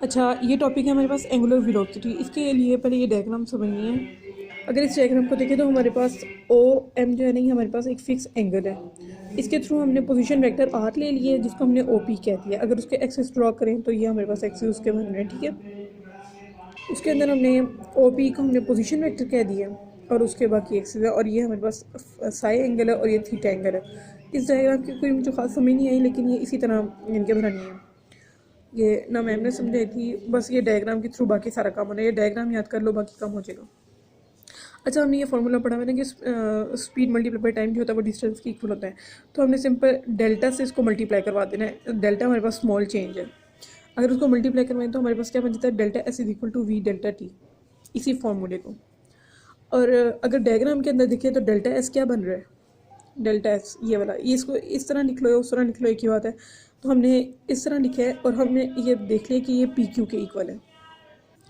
अच्छा, ये टॉपिक है हमारे पास एंगुलर वेलोसिटी। इसके लिए पहले ये डायग्राम समझनी है। अगर इस डायग्राम को देखें तो हमारे पास ओ एम जो है नहीं, हमारे पास एक फ़िक्स एंगल है। इसके थ्रू हमने पोजीशन वेक्टर आर ले लिए जिसको हमने ओ पी कह दिया। अगर उसके एक्सिस ड्रॉ करें तो ये हमारे पास एक्सिस उसके बन रहे हैं, ठीक है। उसके अंदर हमने ओ पी को हमने पोजीशन वेक्टर कह दिया और उसके बाकी एक्सिस है, और ये हमारे पास साई एंगल है और ये थीटा एंगल है। इस डायग्राम की कोई मुझे खास समझ नहीं आई, लेकिन ये इसी तरह इनके बनानी है। ये ना मैम ने समझाई थी, बस ये डायग्राम के थ्रू बाकी सारा काम होना है। ये डायग्राम याद कर लो, बाकी काम हो जाएगा। अच्छा, हमने ये फार्मूला पढ़ा हुआ है ना कि स्पीड मल्टीप्लाई बाई टाइम जो होता है वो डिस्टेंस के इक्वल होता है। तो हमने सिंपल डेल्टा से इसको मल्टीप्लाई करवा देना है। डेल्टा हमारे पास स्मॉल चेंज है। अगर उसको मल्टीप्लाई करवाएं तो हमारे पास क्या बन जाता है, delta S is equal to V delta T, इसी फार्मूले को। और अगर डायग्राम के अंदर देखें तो डेल्टा एस क्या बन रहा है, डेल्टा एस ये वाला, ये इसको इस तरह लिख लो या उस तरह लिख लो, एक ही बात है। तो हमने इस तरह लिखा है और हमने ये देख लिया कि ये पी क्यू के इक्वल है।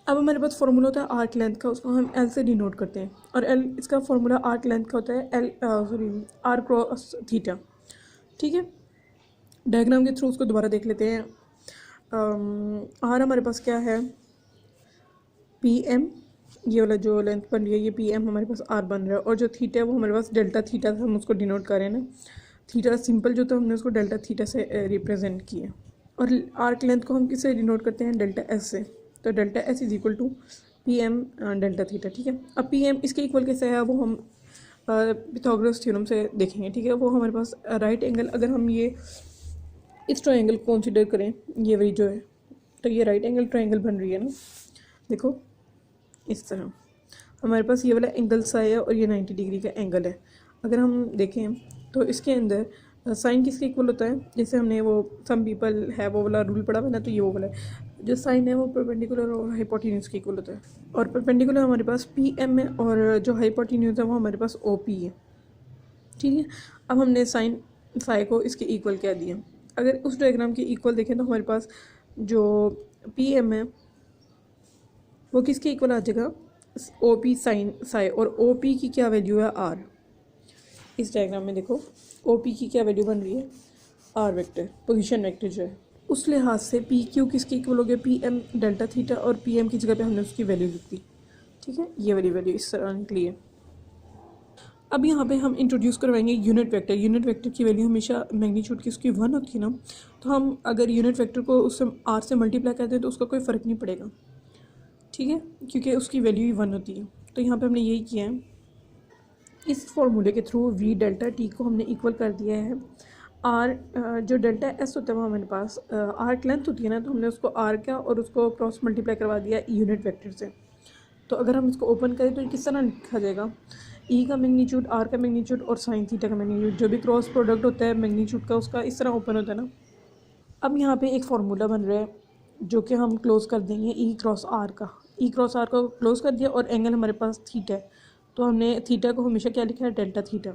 अब हमारे पास फार्मूला होता है आर्क लेंथ का, उसको हम एल से डिनोट करते हैं। और एल, इसका फार्मूला आर्क लेंथ का होता है L sorry R cross theta, ठीक है। डायग्राम के थ्रू उसको दोबारा देख लेते हैं। आर हमारे पास क्या है, पी एम, ये वाला जो लेंथ बन रही है ये पी एम हमारे पास आर बन रहा है। और जो थीटा है वो हमारे पास डेल्टा थीटा से हम उसको डिनोट कर रहे हैं ना। थीटा सिंपल जो था हमने उसको डेल्टा थीटा से रिप्रेजेंट किया। और आर्क लेंथ को हम किससे डिनोट करते हैं, डेल्टा एस से। तो delta S is equal to P M delta theta, ठीक है। अब पी एम इसके इक्वल कैसे है वो हम पिथागोरस थ्योरम से देखेंगे, ठीक है। वो हमारे पास राइट एंगल, अगर हम ये इस ट्रायंगल को कंसिडर करें, ये वही जो है, तो ये राइट एंगल ट्रायंगल बन रही है ना, देखो इस तरह। हमारे पास ये वाला एंगल साई है और ये 90 डिग्री का एंगल है। अगर हम देखें तो इसके अंदर साइन किसके इक्वल होता है, जैसे हमने वो सम पीपल है वो वाला रूल पढ़ा हुआ ना, तो ये वो वाला है। जो साइन है वो परपेंडिकुलर और हाइपोटेन्यूज के इक्वल होता है। और परपेंडिकुलर हमारे पास पी एम है और जो हाइपोटेन्यूज है वो हमारे पास ओ पी है, ठीक है। अब हमने साइन साई को इसके इक्वल क्या दिया। अगर उस डायग्राम के इक्वल देखें तो हमारे पास जो पी एम है वो किसके इक्वल आ जाएगा, ओ पी साइन साई। और ओ पी की क्या वैल्यू है, आर। इस डायग्राम में देखो ओ पी की क्या वैल्यू बन रही है, आर वेक्टर, पोजीशन वेक्टर जो है। उस लिहाज से पी क्यू किसके इक्वल हो गया, पी एम डेल्टा थीटा, और पी एम की जगह पे हमने उसकी वैल्यू लिख दी, ठीक है। ये वाली वैल्यू इस तरह निकली है। अब यहाँ पे हम इंट्रोड्यूस करवाएंगे यूनिट वेक्टर। यूनिट वेक्टर की वैल्यू हमेशा मैग्नीट्यूड की उसकी 1 होती है ना, तो हम अगर यूनिट वेक्टर को उससे आर से मल्टीप्लाई करते हैं तो उसका कोई फ़र्क नहीं पड़ेगा, ठीक है, क्योंकि उसकी वैल्यू ही 1 होती है। तो यहाँ पे हमने यही किया है। इस फॉर्मूले के थ्रू वी डेल्टा टी को हमने इक्वल कर दिया है आर। जो डेल्टा एस होता है वो हमारे पास आर्क लेंथ होती है ना, तो हमने उसको आर का और उसको क्रॉस मल्टीप्लाई करवा दिया यूनिट वेक्टर से। तो अगर हम इसको ओपन करें तो ये किस तरह लिखा जाएगा, ई का मैग्नीट्यूड, आर का मैग्नीट्यूड और साइन थीटा का मैग्नीट्यूड, जो भी क्रॉस प्रोडक्ट होता है मैग्नीट्यूड का उसका, इस तरह ओपन होता है ना। अब यहाँ पे एक फार्मूला बन रहा है जो कि हम क्लोज कर देंगे ई क्रॉस आर का। ई क्रॉस आर को क्लोज कर दिया और एंगल हमारे पास थीटा है, तो हमने थीटा को हमेशा क्या लिखा है, डेल्टा थीटा।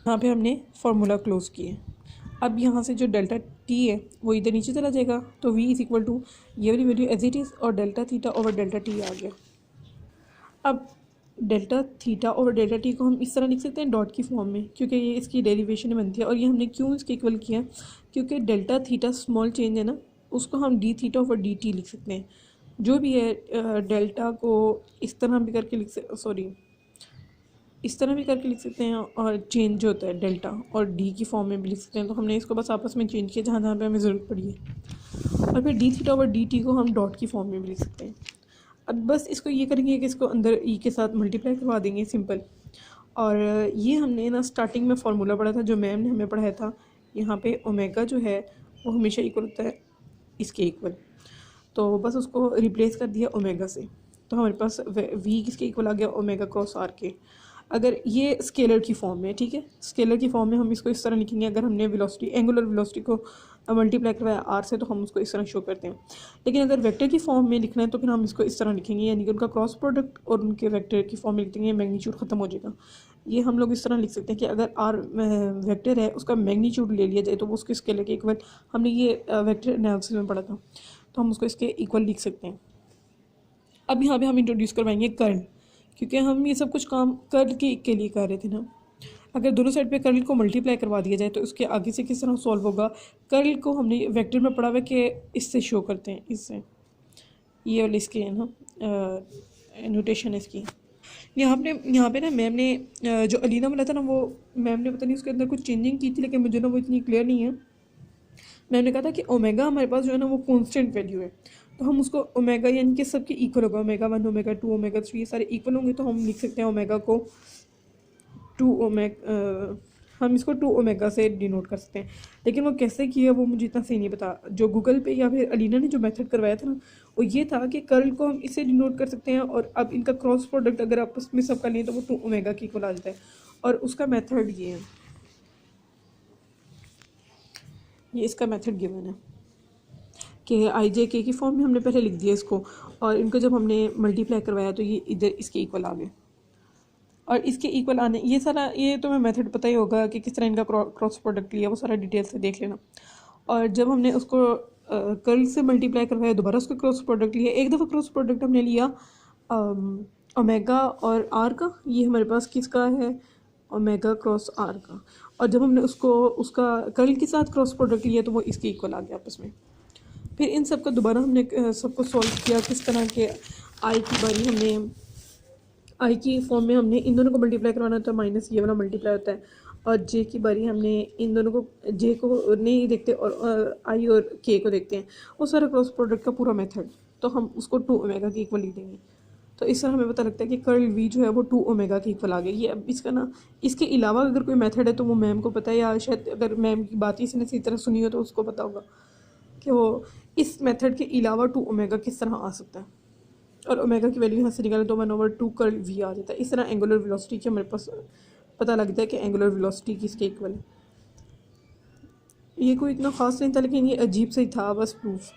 यहाँ पे हमने फार्मूला क्लोज किए। अब यहाँ से जो डेल्टा टी है वो इधर नीचे चला जाएगा, तो वी इज़ इक्वल टू ये वाली वैल्यू एज इट इज़ और delta theta over delta T आ गया। अब डेल्टा थीटा और डेल्टा टी को हम इस तरह लिख सकते हैं डॉट की फॉर्म में, क्योंकि ये इसकी डेरिवेशन में बनती है। और ये हमने क्यों इसके इक्वल किया, क्योंकि डेल्टा थीटा स्मॉल चेंज है ना, उसको हम D theta over D T लिख सकते हैं। जो भी है डेल्टा को इस तरह भी करके लिख सकते, सॉरी इस तरह भी करके लिख सकते हैं, और चेंज जो होता है डेल्टा और डी की फॉर्म में भी लिख सकते हैं। तो हमने इसको बस आपस में चेंज किया जहाँ जहाँ पे हमें ज़रूरत पड़ी है। और फिर D theta over D T को हम डॉट की फॉर्म में भी लिख सकते हैं। अब बस इसको ये करेंगे कि इसको अंदर ई के साथ मल्टीप्लाई करवा देंगे, सिंपल। और ये हमने ना स्टार्टिंग में फार्मूला पढ़ा था जो मैम ने हमें पढ़ाया था। यहाँ पे ओमेगा जो है वो हमेशा इक्वल होता है इसके इक्वल, तो बस उसको रिप्लेस कर दिया ओमेगा से। तो हमारे पास वी किसके इक्वल आ गया, ओमेगा क्रॉस आर के। अगर ये स्केलर की फॉर्म में, ठीक है, स्केलर की फॉर्म में हम इसको इस तरह लिखेंगे। अगर हमने वेलोसिटी, एंगुलर वेलोसिटी को मल्टीप्लाई करवाया आर से, तो हम उसको इस तरह शो करते हैं। लेकिन अगर वेक्टर की फॉर्म में लिखना है तो फिर हम इसको इस तरह लिखेंगे, यानी कि उनका क्रॉस प्रोडक्ट और उनके वेक्टर की फॉर्म में लिखेंगे, मैग्नीट्यूड ख़त्म हो जाएगा। ये हम लोग इस तरह लिख सकते हैं कि अगर आर वेक्टर है उसका मैग्नीट्यूड ले लिया जाए तो वो उसके स्केलर के इक्वल, हमने ये वेक्टर एनालिसिस में पढ़ा था, तो हम उसको इसके इक्वल लिख सकते हैं। अब यहाँ पे हम इंट्रोड्यूस करवाएंगे कर्ल, क्योंकि हम ये सब कुछ काम कर्ल के लिए कर रहे थे ना। अगर दोनों साइड पे कर्ल को मल्टीप्लाई करवा दिया जाए तो उसके आगे से किस तरह सॉल्व होगा। कर्ल को हमने वेक्टर में पढ़ा हुआ है कि इससे शो करते हैं, इससे, ये वाली इसकी है ना नोटेशन इसकी। यहाँ पे ना मैम ने जो अलीना बोला था ना, वो मैम ने पता नहीं उसके अंदर कुछ चेंजिंग की थी, लेकिन मुझे ना वो इतनी क्लियर नहीं है। मैम ने कहा था कि ओमेगा हमारे पास जो है ना वो कांस्टेंट वैल्यू है, तो हम उसको ओमेगा यानी कि सबके इक्वल होगा, ओमेगा 1 ओमेगा 2 ओमेगा 3 ये सारे इक्वल होंगे, तो हम लिख सकते हैं ओमेगा को 2 ओमेगा, हम इसको 2 ओमेगा से डिनोट कर सकते हैं। लेकिन वो कैसे किया वो मुझे इतना सही नहीं पता। जो गूगल पे या फिर अलीना ने जो मेथड करवाया था ना, वो ये था कि कर्ल को हम इससे डिनोट कर सकते हैं, और अब इनका क्रॉस प्रोडक्ट अगर आपस में सब कर लें तो वो 2 ओमेगा की इक्वल आ जाता है। और उसका मेथड ये है, ये इसका मेथड गिवन है कि आई जे के की फॉर्म में हमने पहले लिख दिया इसको, और इनको जब हमने मल्टीप्लाई करवाया तो ये इधर इसके इक्वल आ गए। और इसके इक्वल आने ये सारा, ये तो मैं मेथड पता ही होगा कि किस तरह इनका क्रॉस प्रोडक्ट लिया, वो सारा डिटेल से देख लेना। और जब हमने उसको कर्ल से मल्टीप्लाई करवाया, दोबारा उसका क्रॉस प्रोडक्ट लिया, एक दफ़ा क्रॉस प्रोडक्ट हमने लिया ओमेगा और आर का, ये हमारे पास किसका है, ओमेगा क्रॉस आर का। और जब हमने उसको उसका कर्ल के साथ क्रॉस प्रोडक्ट लिया तो वो इसके इक्वल आ गया आपस में। फिर इन सब का दोबारा हमने सबको सॉल्व किया किस तरह के, आई की बारी हमने आई की फॉर्म में हमने इन दोनों को मल्टीप्लाई करवाना होता है, माइनस ये वाला मल्टीप्लाई होता है, और जे की बारी हमने इन दोनों को, जे को नहीं देखते और आई और के को देखते हैं, वो सारा क्रॉस प्रोडक्ट का पूरा मेथड, तो हम उसको 2 ओमेगा के इक्वल लिख देंगे। तो इस तरह हमें पता लगता है कि कर्ल वी जो है वो 2 ओमेगा के इक्वल आ गई। ये अब इसका ना, इसके अलावा अगर कोई मेथड है तो वो मैम को पता है, या शायद अगर मैम की बात ही इसने सही तरह सुनी हो तो उसको पता होगा कि वो इस मेथड के अलावा 2 ओमेगा किस तरह आ सकता है। और ओमेगा की वैल्यू यहाँ से निकालें तो 1/2 कर्ल वी आ जाता है। इस तरह एंगुलर वेलोसिटी की हमारे पास पता लगता है कि एंगुलर वेलोसिटी किसके इक्वल है। ये कोई इतना ख़ास नहीं था, लेकिन ये अजीब से ही था, बस प्रूफ।